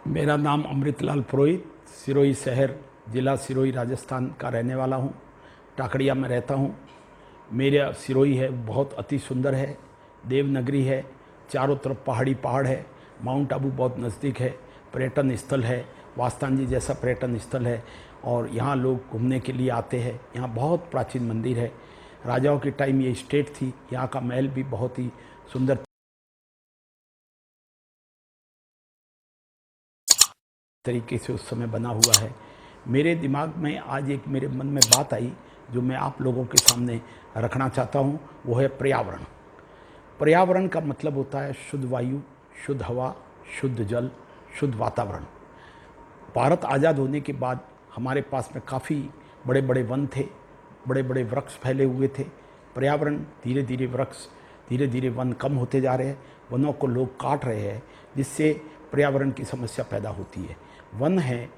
मेरा नाम अमृतलाल पुरोहित, सिरोही शहर, ज़िला सिरोही, राजस्थान का रहने वाला हूँ। टाकड़िया में रहता हूँ। मेरा सिरोही है बहुत अति सुंदर है, देवनगरी है, चारों तरफ पहाड़ी पहाड़ है, माउंट आबू बहुत नज़दीक है, पर्यटन स्थल है, वास्तान जी जैसा पर्यटन स्थल है और यहाँ लोग घूमने के लिए आते हैं। यहाँ बहुत प्राचीन मंदिर है, राजाओं के टाइम ये स्टेट थी। यहाँ का महल भी बहुत ही सुंदर तरीके से उस समय बना हुआ है। मेरे दिमाग में आज एक मेरे मन में बात आई जो मैं आप लोगों के सामने रखना चाहता हूँ, वो है पर्यावरण। पर्यावरण का मतलब होता है शुद्ध वायु, शुद्ध हवा, शुद्ध जल, शुद्ध वातावरण। भारत आज़ाद होने के बाद हमारे पास में काफ़ी बड़े बड़े वन थे, बड़े बड़े वृक्ष फैले हुए थे। पर्यावरण धीरे धीरे वृक्ष, धीरे धीरे वन कम होते जा रहे हैं, वनों को लोग काट रहे हैं, जिससे पर्यावरण की समस्या पैदा होती है। वन है,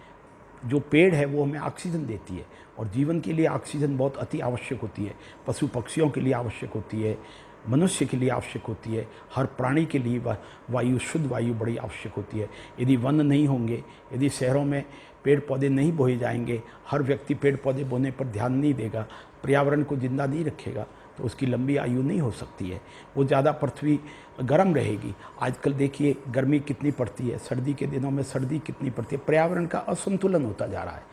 जो पेड़ है वो हमें ऑक्सीजन देती है और जीवन के लिए ऑक्सीजन बहुत अति आवश्यक होती है। पशु पक्षियों के लिए आवश्यक होती है, मनुष्य के लिए आवश्यक होती है, हर प्राणी के लिए वायु, शुद्ध वायु बड़ी आवश्यक होती है। यदि वन नहीं होंगे, यदि शहरों में पेड़ पौधे नहीं बोए जाएंगे, हर व्यक्ति पेड़ पौधे बोने पर ध्यान नहीं देगा, पर्यावरण को जिंदा नहीं रखेगा, तो उसकी लंबी आयु नहीं हो सकती है। वो ज़्यादा पृथ्वी गर्म रहेगी। आजकल देखिए गर्मी कितनी पड़ती है, सर्दी के दिनों में सर्दी कितनी पड़ती है। पर्यावरण का असंतुलन होता जा रहा है।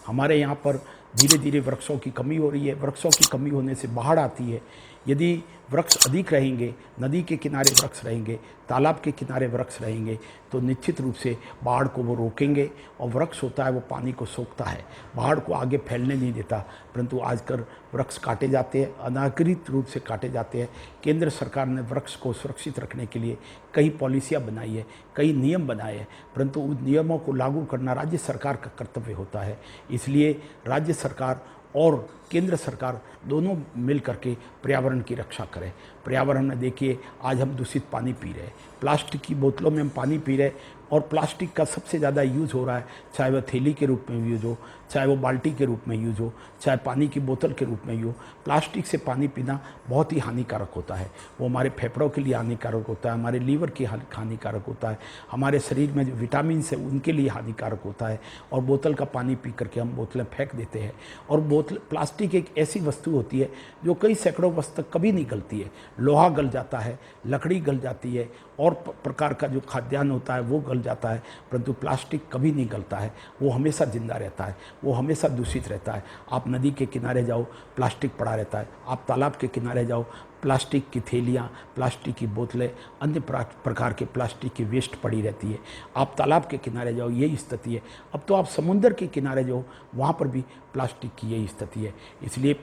हमारे यहाँ पर धीरे धीरे वृक्षों की कमी हो रही है। वृक्षों की कमी होने से बाढ़ आती है। यदि वृक्ष अधिक रहेंगे, नदी के किनारे वृक्ष रहेंगे, तालाब के किनारे वृक्ष रहेंगे, तो निश्चित रूप से बाढ़ को वो रोकेंगे। और वृक्ष होता है वो पानी को सोखता है, बाढ़ को आगे फैलने नहीं देता। परंतु आजकल वृक्ष काटे जाते हैं, अनाधिकृत रूप से काटे जाते हैं। केंद्र सरकार ने वृक्ष को सुरक्षित रखने के लिए कई पॉलिसियाँ बनाई है, कई नियम बनाए हैं, परंतु उन नियमों को लागू करना राज्य सरकार का कर्तव्य होता है। इसलिए राज्य सरकार और केंद्र सरकार दोनों मिल करके पर्यावरण की रक्षा करें। पर्यावरण में देखिए आज हम दूषित पानी पी रहे हैं, प्लास्टिक की बोतलों में हम पानी पी रहे हैं और प्लास्टिक का सबसे ज़्यादा यूज़ हो रहा है, चाहे वह थैली के रूप में यूज़ हो, चाहे वो बाल्टी के रूप में यूज़ हो, चाहे पानी की बोतल के रूप में यूज़ हो। प्लास्टिक से पानी पीना बहुत ही हानिकारक होता है। वो हमारे फेफड़ों के लिए हानिकारक होता है, हमारे लीवर के हानिकारक होता है, हमारे शरीर में जो विटामिन है उनके लिए हानिकारक होता है। और बोतल का पानी पी करके हम बोतलें फेंक देते हैं। और प्लास्टिक एक ऐसी वस्तु होती है जो कई सैकड़ों वर्ष तक कभी नहीं गलती है। लोहा गल जाता है, लकड़ी गल जाती है और प्रकार का जो खाद्यान्न होता है वो गल जाता है, परंतु प्लास्टिक कभी नहीं गलता है। वो हमेशा जिंदा रहता है, वो हमेशा दूषित रहता है। आप नदी के किनारे जाओ, प्लास्टिक पड़ा रहता है। आप तालाब के किनारे जाओ, प्लास्टिक की थैलियाँ, प्लास्टिक की बोतलें, अन्य प्रकार के प्लास्टिक की वेस्ट पड़ी रहती है। आप तालाब के किनारे जाओ, यही स्थिति है। अब तो आप समुद्र के किनारे जाओ, वहाँ पर भी प्लास्टिक की यही स्थिति है। इसलिए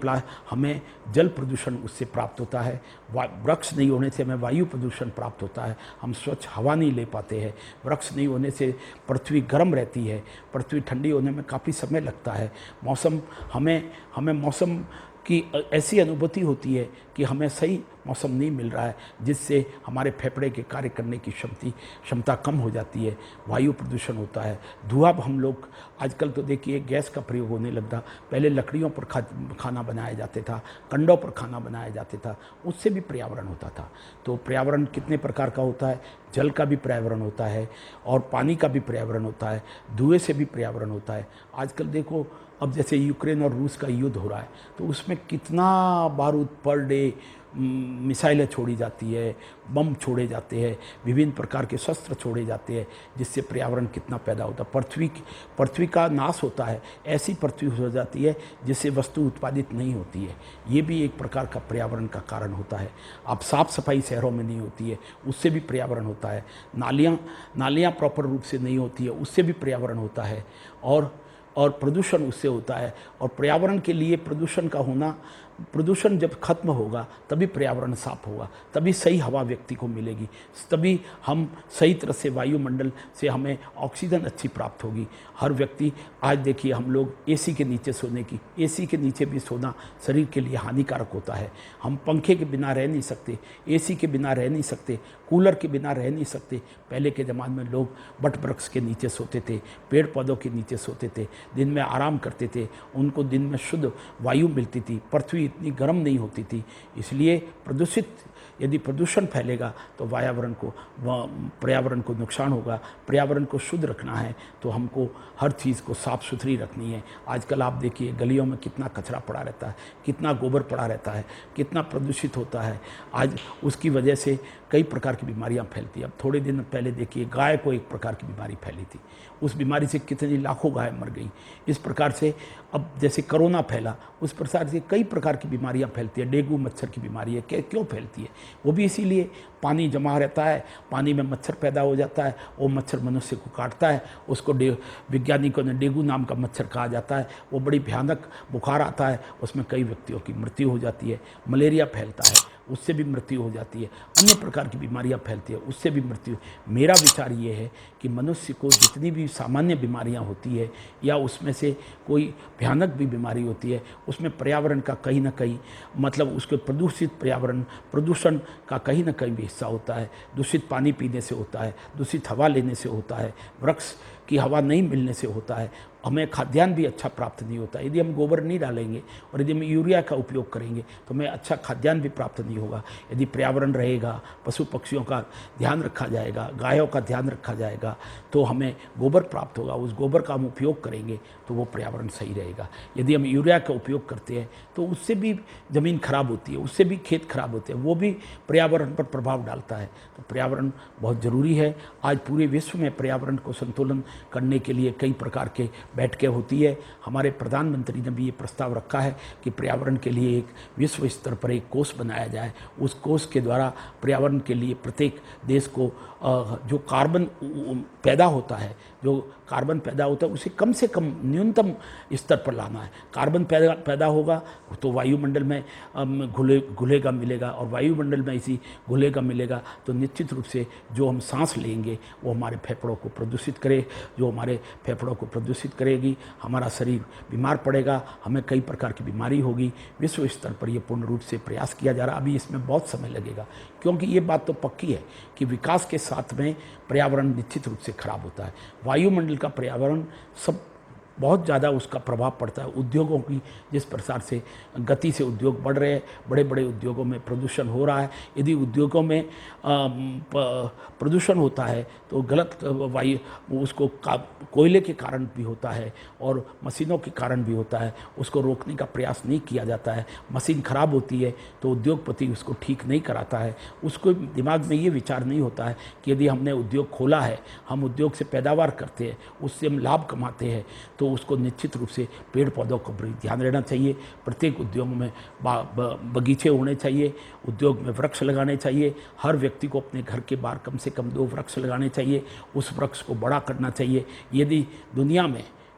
हमें जल प्रदूषण उससे प्राप्त होता है, वृक्ष नहीं होने से हमें वायु प्रदूषण प्राप्त होता है, हम स्वच्छ हवा नहीं ले पाते हैं। वृक्ष नहीं होने से पृथ्वी गर्म रहती है, पृथ्वी ठंडी होने में काफ़ी समय लगता है। मौसम हमें मौसम की ऐसी अनुभूति होती है कि हमें सही मौसम नहीं मिल रहा है, जिससे हमारे फेफड़े के कार्य करने की क्षमता कम हो जाती है। वायु प्रदूषण होता है, धुआं। हम लोग आजकल तो देखिए गैस का प्रयोग होने लगा। पहले लकड़ियों पर खाना बनाया जाते था, कंडों पर खाना बनाया जाते था, उससे भी पर्यावरण होता था। तो पर्यावरण कितने प्रकार का होता है, जल का भी पर्यावरण होता है और पानी का भी पर्यावरण होता है, धुएं से भी पर्यावरण होता है। आजकल देखो, अब जैसे यूक्रेन और रूस का युद्ध हो रहा है, तो उसमें कितना बारूद पर डे मिसाइलें छोड़ी जाती है, बम छोड़े जाते हैं, विभिन्न प्रकार के शस्त्र छोड़े जाते हैं, जिससे पर्यावरण कितना पैदा होता है। पृथ्वी का नाश होता है, ऐसी पृथ्वी हो जाती है जिससे वस्तु उत्पादित नहीं होती है। ये भी एक प्रकार का पर्यावरण का कारण होता है। अब साफ़ सफाई शहरों में नहीं होती है, उससे भी पर्यावरण होता है। नालियाँ प्रॉपर रूप से नहीं होती है, उससे भी पर्यावरण होता है। और प्रदूषण उससे होता है। और पर्यावरण के लिए प्रदूषण का होना, प्रदूषण जब खत्म होगा तभी पर्यावरण साफ होगा, तभी सही हवा व्यक्ति को मिलेगी, तभी हम सही तरह से वायुमंडल से हमें ऑक्सीजन अच्छी प्राप्त होगी। हर व्यक्ति, आज देखिए हम लोग एसी के नीचे एसी के नीचे भी सोना शरीर के लिए हानिकारक होता है। हम पंखे के बिना रह नहीं सकते, एसी के बिना रह नहीं सकते, कूलर के बिना रह नहीं सकते। पहले के ज़माने में लोग बट वृक्ष के नीचे सोते थे, पेड़ पौधों के नीचे सोते थे, दिन में आराम करते थे, उनको दिन में शुद्ध वायु मिलती थी, पृथ्वी इतनी गर्म नहीं होती थी। इसलिए यदि प्रदूषण फैलेगा तो पर्यावरण को नुकसान होगा। पर्यावरण को शुद्ध रखना है तो हमको हर चीज़ को साफ़ सुथरी रखनी है। आजकल आप देखिए गलियों में कितना कचरा पड़ा रहता है, कितना गोबर पड़ा रहता है, कितना प्रदूषित होता है। आज उसकी वजह से कई प्रकार की बीमारियां फैलती हैं। अब थोड़े दिन पहले देखिए गाय को एक प्रकार की बीमारी फैली थी, उस बीमारी से कितनी लाखों गाय मर गई। इस प्रकार से अब जैसे कोरोना फैला, उस प्रकार से कई प्रकार की बीमारियां फैलती है। डेंगू मच्छर की बीमारी है, क्यों फैलती है? वो भी इसीलिए पानी जमा रहता है, पानी में मच्छर पैदा हो जाता है, वो मच्छर मनुष्य को काटता है, उसको वैज्ञानिकों ने डेंगू नाम का मच्छर कहा जाता है। वो बड़ी भयानक बुखार आता है, उसमें कई व्यक्तियों की मृत्यु हो जाती है। मलेरिया फैलता है, उससे भी मृत्यु हो जाती है। अन्य प्रकार की बीमारियां फैलती है, उससे भी मृत्यु। मेरा विचार ये है कि मनुष्य को जितनी भी सामान्य बीमारियां होती है या उसमें से कोई भयानक भी बीमारी होती है, उसमें पर्यावरण का कहीं ना कहीं मतलब उसके प्रदूषण का कहीं ना कहीं भी हिस्सा होता है। दूषित पानी पीने से होता है, दूषित हवा लेने से होता है, वृक्ष की हवा नहीं मिलने से होता है। हमें खाद्यान्न भी अच्छा प्राप्त नहीं होता। यदि हम गोबर नहीं डालेंगे और यदि हम यूरिया का उपयोग करेंगे तो हमें अच्छा खाद्यान्न भी प्राप्त नहीं होगा। यदि पर्यावरण रहेगा, पशु पक्षियों का ध्यान रखा जाएगा, गायों का ध्यान रखा जाएगा, तो हमें गोबर प्राप्त होगा। उस गोबर का हम उपयोग करेंगे तो वो पर्यावरण सही रहेगा। यदि हम यूरिया का उपयोग करते हैं तो उससे भी ज़मीन खराब होती है, उससे भी खेत खराब होते हैं, वो भी पर्यावरण पर प्रभाव डालता है। तो पर्यावरण बहुत ज़रूरी है। आज पूरे विश्व में पर्यावरण को संतुलन करने के लिए कई प्रकार के बैठकें होती है। हमारे प्रधानमंत्री ने भी ये प्रस्ताव रखा है कि पर्यावरण के लिए एक विश्व स्तर पर एक कोष बनाया जाए। उस कोष के द्वारा पर्यावरण के लिए प्रत्येक देश को जो कार्बन पैदा होता है उसे कम से कम न्यूनतम स्तर पर लाना है। कार्बन पैदा होगा तो वायुमंडल में घुलेगा मिलेगा, और वायुमंडल में इसी घुलेगा मिलेगा तो निश्चित रूप से जो हम सांस लेंगे वो हमारे फेफड़ों को प्रदूषित करेगी, हमारा शरीर बीमार पड़ेगा, हमें कई प्रकार की बीमारी होगी। विश्व स्तर पर ये पूर्ण रूप से प्रयास किया जा रहा है। अभी इसमें बहुत समय लगेगा, क्योंकि ये बात तो पक्की है कि विकास के साथ में पर्यावरण निश्चित रूप से खराब होता है। वायुमंडल का पर्यावरण सब बहुत ज़्यादा उसका प्रभाव पड़ता है। उद्योगों की जिस प्रकार से गति से उद्योग बढ़ रहे हैं, बड़े बड़े उद्योगों में प्रदूषण हो रहा है। यदि उद्योगों में प्रदूषण होता है तो गलत वायु उसको कोयले के कारण भी होता है और मशीनों के कारण भी होता है। उसको रोकने का प्रयास नहीं किया जाता है। मशीन खराब होती है तो उद्योगपति उसको ठीक नहीं कराता है। उसको दिमाग में ये विचार नहीं होता है कि यदि हमने उद्योग खोला है, हम उद्योग से पैदावार करते हैं, उससे हम लाभ कमाते हैं, तो उसको निश्चित रूप से पेड़ पौधों का ध्यान रहना चाहिए। प्रत्येक उद्योग में बगीचे होने चाहिए, उद्योग में वृक्ष लगाने चाहिए। हर व्यक्ति को अपने घर के बाहर कम से कम 2 वृक्ष लगाने चाहिए। उस वृक्ष को बड़ा करना चाहिए।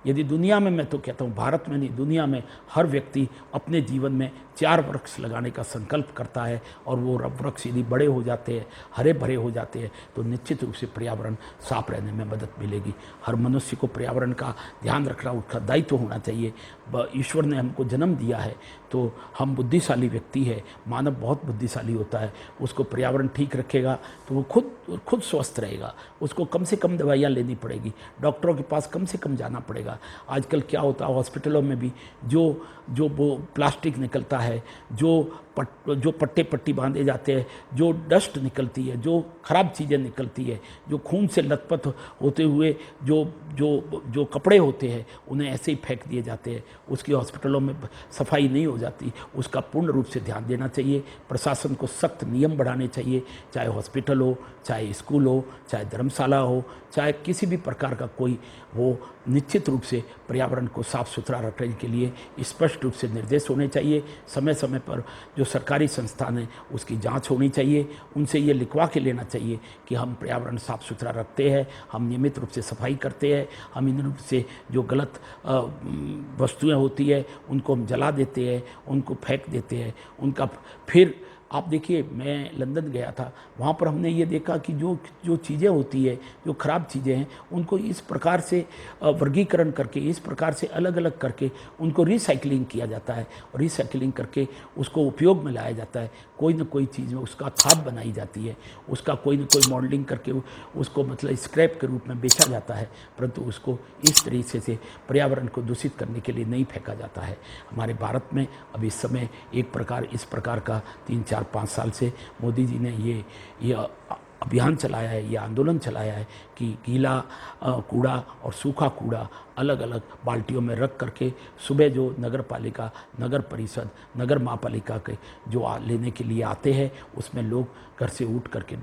यदि दुनिया में मैं तो कहता हूँ, भारत में नहीं, दुनिया में हर व्यक्ति अपने जीवन में 4 वृक्ष लगाने का संकल्प करता है और वो वृक्ष यदि बड़े हो जाते हैं, हरे भरे हो जाते हैं, तो निश्चित रूप से पर्यावरण साफ रहने में मदद मिलेगी। हर मनुष्य को पर्यावरण का ध्यान रखना उसका दायित्व होना चाहिए। ईश्वर ने हमको जन्म दिया है तो हम बुद्धिशाली व्यक्ति है। मानव बहुत बुद्धिशाली होता है। उसको पर्यावरण ठीक रखेगा तो वो खुद स्वस्थ रहेगा। उसको कम से कम दवाइयाँ लेनी पड़ेगी, डॉक्टरों के पास कम से कम जाना पड़ेगा। आजकल क्या होता है, हॉस्पिटलों में भी जो वो प्लास्टिक निकलता है, जो पट्टे पट्टी बांधे जाते हैं, जो डस्ट निकलती है, जो खराब चीज़ें निकलती है, जो खून से लथपथ होते हुए जो कपड़े होते हैं उन्हें ऐसे ही फेंक दिए जाते हैं। उसकी हॉस्पिटलों में सफाई नहीं हो जाती। उसका पूर्ण रूप से ध्यान देना चाहिए। प्रशासन को सख्त नियम बढ़ाने चाहिए, चाहे हॉस्पिटल हो, चाहे स्कूल हो, चाहे धर्मशाला हो, चाहे किसी भी प्रकार का कोई हो। निश्चित रूप से पर्यावरण को साफ सुथरा रखने के लिए स्पष्ट रूप से निर्देश होने चाहिए। समय समय पर जो सरकारी संस्थान है उसकी जांच होनी चाहिए। उनसे ये लिखवा के लेना चाहिए कि हम पर्यावरण साफ सुथरा रखते हैं, हम नियमित रूप से सफाई करते हैं, हम इन रूप से जो गलत वस्तुएं होती है उनको हम जला देते हैं, उनको फेंक देते हैं, उनका फिर आप देखिए, मैं लंदन गया था, वहाँ पर हमने ये देखा कि जो जो चीज़ें होती है, जो ख़राब चीज़ें हैं, उनको इस प्रकार से वर्गीकरण करके, इस प्रकार से अलग अलग करके उनको रिसाइकलिंग किया जाता है, और रिसाइकलिंग करके उसको उपयोग में लाया जाता है। कोई ना कोई चीज़ में उसका खाद बनाई जाती है, उसका कोई ना कोई मॉडलिंग करके उसको मतलब स्क्रैप के रूप में बेचा जाता है, परंतु उसको इस तरीके से पर्यावरण को दूषित करने के लिए नहीं फेंका जाता है। हमारे भारत में अब इस समय इस प्रकार का 3-4-5 साल से मोदी जी ने ये अभियान चलाया है, ये आंदोलन चलाया है कि गीला कूड़ा और सूखा कूड़ा अलग अलग बाल्टियों में रख करके सुबह जो नगर पालिका, नगर परिषद, नगर महापालिका के जो लेने के लिए आते हैं, उसमें लोग घर से उठ करके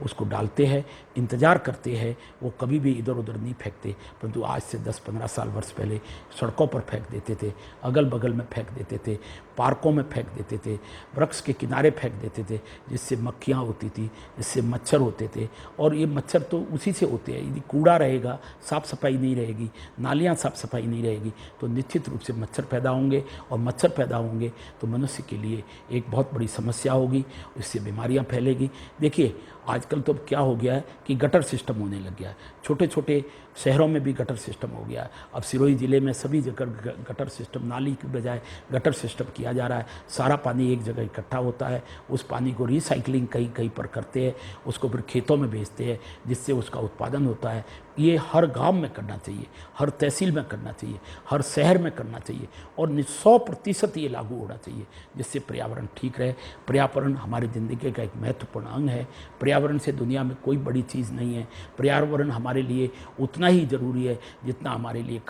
उसको डालते हैं, इंतज़ार करते हैं, वो कभी भी इधर उधर नहीं फेंकते। परंतु आज से 10-15 साल वर्ष पहले सड़कों पर फेंक देते थे, अगल बगल में फेंक देते थे, पार्कों में फेंक देते थे, वृक्ष के किनारे फेंक देते थे, जिससे मक्खियाँ होती थी, जिससे मच्छर होते थे, और ये मच्छर तो उसी से होते हैं। यदि कूड़ा रहेगा, साफ़ सफाई नहीं रहेगी, नालियाँ साफ़ सफाई नहीं रहेगी, तो निश्चित रूप से मच्छर पैदा होंगे, और मच्छर पैदा होंगे तो मनुष्य के लिए एक बहुत बड़ी समस्या होगी, इससे बीमारियाँ फैलेगी। देखिए, आजकल तो क्या हो गया है कि गटर सिस्टम होने लग गया है, छोटे छोटे शहरों में भी गटर सिस्टम हो गया है। अब सिरोही ज़िले में सभी जगह गटर सिस्टम, नाली की बजाय गटर सिस्टम किया जा रहा है। सारा पानी एक जगह इकट्ठा होता है, उस पानी को रिसाइकलिंग कहीं कहीं पर करते हैं, उसको फिर खेतों में भेजते हैं, जिससे उसका उत्पादन होता है। ये हर गांव में करना चाहिए, हर तहसील में करना चाहिए, हर शहर में करना चाहिए, और 100% ये लागू होना चाहिए, जिससे पर्यावरण ठीक रहे। पर्यावरण हमारी ज़िंदगी का एक महत्वपूर्ण अंग है। पर्यावरण से दुनिया में कोई बड़ी चीज़ नहीं है। पर्यावरण हमारे लिए उतना ही ज़रूरी है जितना हमारे लिए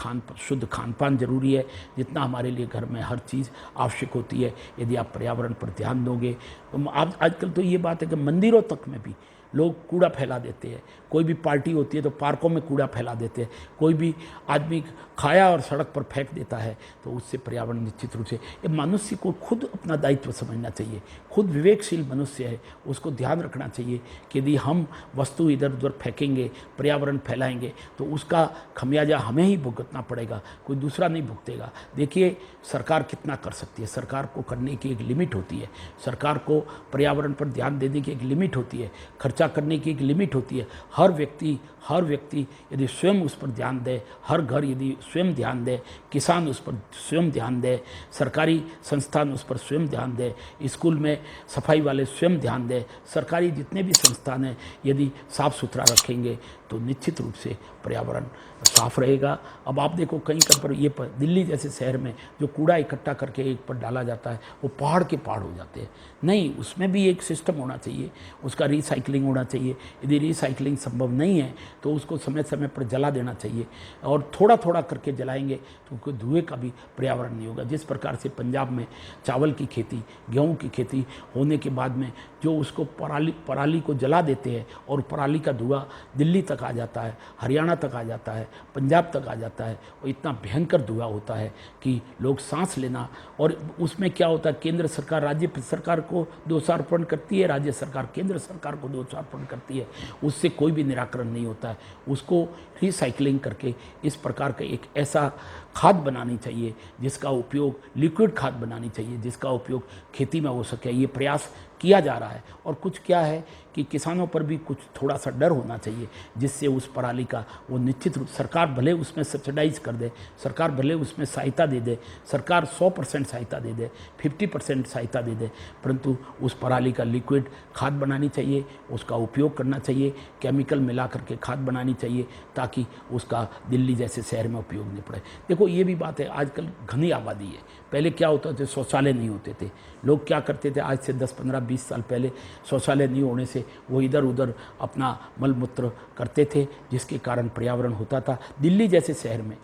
शुद्ध खान पान ज़रूरी है, जितना हमारे लिए घर में हर चीज़ आवश्यक होती है। यदि आप पर्यावरण पर ध्यान दोगे, तो आप आजकल तो ये बात है कि मंदिरों तक में भी लोग कूड़ा फैला देते हैं। कोई भी पार्टी होती है तो पार्कों में कूड़ा फैला देते हैं। कोई भी आदमी खाया और सड़क पर फेंक देता है, तो उससे पर्यावरण निश्चित रूप से, ये मनुष्य को खुद अपना दायित्व समझना चाहिए। खुद विवेकशील मनुष्य है, उसको ध्यान रखना चाहिए कि यदि हम वस्तु इधर उधर फेंकेंगे, पर्यावरण फैलाएंगे, तो उसका खमियाजा हमें ही भुगतना पड़ेगा, कोई दूसरा नहीं भुगतेगा। देखिए, सरकार कितना कर सकती है। सरकार को करने की एक लिमिट होती है, सरकार को पर्यावरण पर ध्यान देने की एक लिमिट होती है, खर्चा करने की एक लिमिट होती है। हर व्यक्ति यदि स्वयं उस पर ध्यान दे, हर घर यदि स्वयं ध्यान दे, किसान उस पर स्वयं ध्यान दे, सरकारी संस्थान उस पर स्वयं ध्यान दे, स्कूल में सफाई वाले स्वयं ध्यान दे, सरकारी जितने भी संस्थान हैं यदि साफ़ सुथरा रखेंगे, तो निश्चित रूप से पर्यावरण साफ रहेगा। अब आप देखो, कहीं पर दिल्ली जैसे शहर में जो कूड़ा इकट्ठा करके एक पर डाला जाता है, वो पहाड़ के पहाड़ हो जाते हैं। नहीं, उसमें भी एक सिस्टम होना चाहिए, उसका रिसाइकलिंग होना चाहिए। यदि रिसाइकलिंग संभव नहीं है तो उसको समय समय पर जला देना चाहिए, और थोड़ा थोड़ा करके जलाएंगे तो कोई धुएँ का भी पर्यावरण नहीं होगा। जिस प्रकार से पंजाब में चावल की खेती, गेहूँ की खेती होने के बाद में जो उसको पराली को जला देते हैं, और पराली का धुआं दिल्ली तक आ जाता है, हरियाणा तक आ जाता है, पंजाब तक आ जाता है, और इतना भयंकर धुआं होता है कि लोग सांस लेना, और उसमें क्या होता है, केंद्र सरकार राज्य सरकार को दोषारोपण करती है, राज्य सरकार केंद्र सरकार को दोषारोपण करती है, उससे कोई भी निराकरण नहीं होता है। उसको रिसाइकलिंग करके इस प्रकार का एक ऐसा खाद बनानी चाहिए जिसका उपयोग, लिक्विड खाद बनानी चाहिए जिसका उपयोग खेती में हो सके। ये प्रयास किया जा रहा है। और कुछ क्या है कि किसानों पर भी कुछ थोड़ा सा डर होना चाहिए, जिससे उस पराली का वो निश्चित रूप, सरकार भले उसमें सब्सिडाइज कर दे, सरकार भले उसमें सहायता दे दे, सरकार 100% सहायता दे दे, 50% सहायता दे दे, परंतु उस पराली का लिक्विड खाद बनानी चाहिए, उसका उपयोग करना चाहिए, केमिकल मिला करके खाद बनानी चाहिए, ताकि उसका दिल्ली जैसे शहर में उपयोग नहीं पड़े। देखो, ये भी बात है, आजकल घनी आबादी है। पहले क्या होता था, शौचालय नहीं होते थे। लोग क्या करते थे, आज से 10, 15, 20 साल पहले शौचालय नहीं होने से वो इधर उधर अपना मल मूत्र करते थे, जिसके कारण पर्यावरण होता था। दिल्ली जैसे शहर में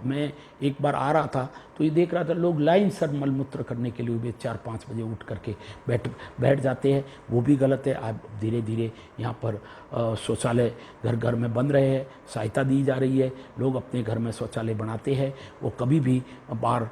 मैं एक बार आ रहा था तो ये देख रहा था, लोग लाइन सर मलमूत्र करने के लिए भी 4-5 बजे उठ करके बैठ जाते हैं। वो भी गलत है। अब धीरे धीरे यहाँ पर शौचालय घर घर में बन रहे हैं, सहायता दी जा रही है, लोग अपने घर में शौचालय बनाते हैं, वो कभी भी बाहर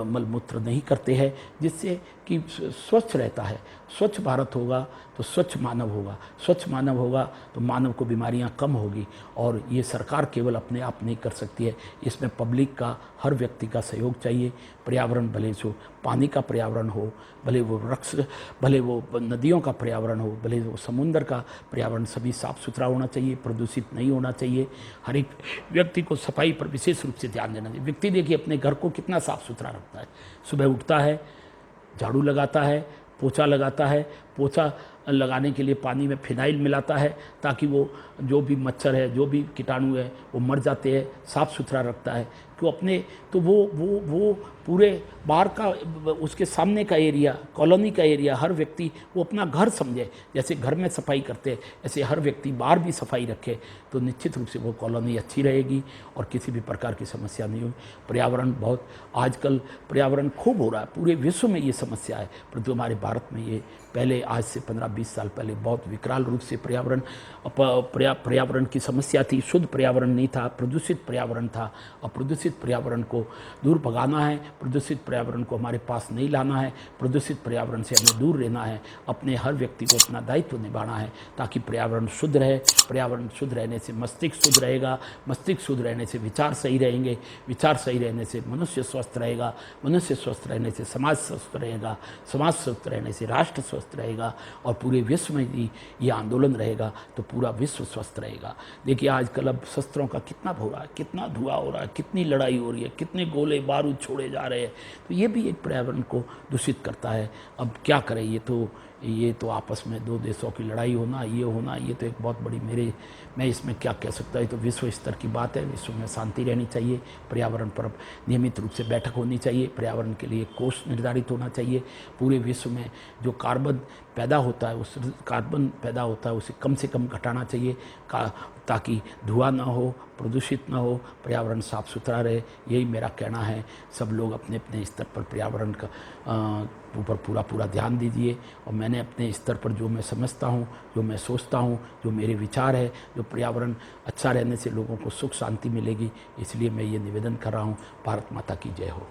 मलमूत्र नहीं करते हैं, जिससे कि स्वच्छ रहता है। स्वच्छ भारत होगा तो स्वच्छ मानव होगा, स्वच्छ मानव होगा तो मानव को बीमारियां कम होगी। और ये सरकार केवल अपने आप नहीं कर सकती है, इसमें पब्लिक का, हर व्यक्ति का सहयोग चाहिए। पर्यावरण भले सो पानी का पर्यावरण हो, भले वो वृक्ष, भले वो नदियों का पर्यावरण हो, भले वो समुद्र का पर्यावरण, सभी साफ़ सुथरा होना चाहिए, प्रदूषित नहीं होना चाहिए। हर एक व्यक्ति को सफाई पर विशेष रूप से ध्यान देना चाहिए। व्यक्ति देखिए अपने घर को कितना साफ़ सुथरा रखता है, सुबह उठता है, झाड़ू लगाता है, पोछा लगाता है, पोछा लगाने के लिए पानी में फिनाइल मिलाता है ताकि वो जो भी मच्छर है, जो भी कीटाणु है वो मर जाते हैं, साफ़ सुथरा रखता है। तो अपने तो वो पूरे बाहर का, उसके सामने का एरिया, कॉलोनी का एरिया, हर व्यक्ति वो अपना घर समझे। जैसे घर में सफाई करते हैं ऐसे हर व्यक्ति बाहर भी सफाई रखे तो निश्चित रूप से वो कॉलोनी अच्छी रहेगी और किसी भी प्रकार की समस्या नहीं होगी। पर्यावरण बहुत आजकल पर्यावरण खूब हो रहा है, पूरे विश्व में ये समस्या है, परंतु हमारे भारत में ये पहले आज से 15-20 साल पहले बहुत विकराल रूप से पर्यावरण की समस्या थी। शुद्ध पर्यावरण नहीं था, प्रदूषित पर्यावरण था। और प्रदूषित पर्यावरण को दूर भगाना है, प्रदूषित पर्यावरण को हमारे पास नहीं लाना है, प्रदूषित पर्यावरण से हमें दूर रहना है। अपने हर व्यक्ति को अपना दायित्व निभाना है ताकि पर्यावरण शुद्ध रहे। पर्यावरण शुद्ध रहने से मस्तिष्क शुद्ध रहेगा, मस्तिष्क शुद्ध रहने से विचार सही रहेंगे, विचार सही रहने से मनुष्य स्वस्थ रहेगा, मनुष्य स्वस्थ रहने से समाज स्वस्थ रहेगा, समाज स्वस्थ रहने से राष्ट्र स्वस्थ रहेगा और पूरे विश्व में भी ये आंदोलन रहेगा तो पूरा विश्व स्वस्थ रहेगा। देखिए आजकल अब शस्त्रों का कितना हो रहा है, कितना धुआं हो रहा है, कितनी लड़ाई हो रही है, कितने गोले बारूद छोड़े जा रहे हैं, तो ये भी एक पर्यावरण को दूषित करता है। अब क्या करें, ये तो आपस में दो देशों की लड़ाई होना, ये तो एक बहुत बड़ी मैं इसमें क्या कह सकता हूँ, ये तो विश्व स्तर की बात है। विश्व में शांति रहनी चाहिए, पर्यावरण पर नियमित रूप से बैठक होनी चाहिए, पर्यावरण के लिए कोष निर्धारित होना चाहिए। पूरे विश्व में जो कार्बन पैदा होता है उसे कम से कम घटाना चाहिए ताकि धुआं ना हो, प्रदूषित ना हो, पर्यावरण साफ़ सुथरा रहे। यही मेरा कहना है। सब लोग अपने अपने स्तर पर पर्यावरण का ऊपर पूरा ध्यान दीजिए। और मैंने अपने स्तर पर जो मैं समझता हूँ, जो मैं सोचता हूँ, जो मेरे विचार है, जो पर्यावरण अच्छा रहने से लोगों को सुख शांति मिलेगी, इसलिए मैं ये निवेदन कर रहा हूँ। भारत माता की जय हो।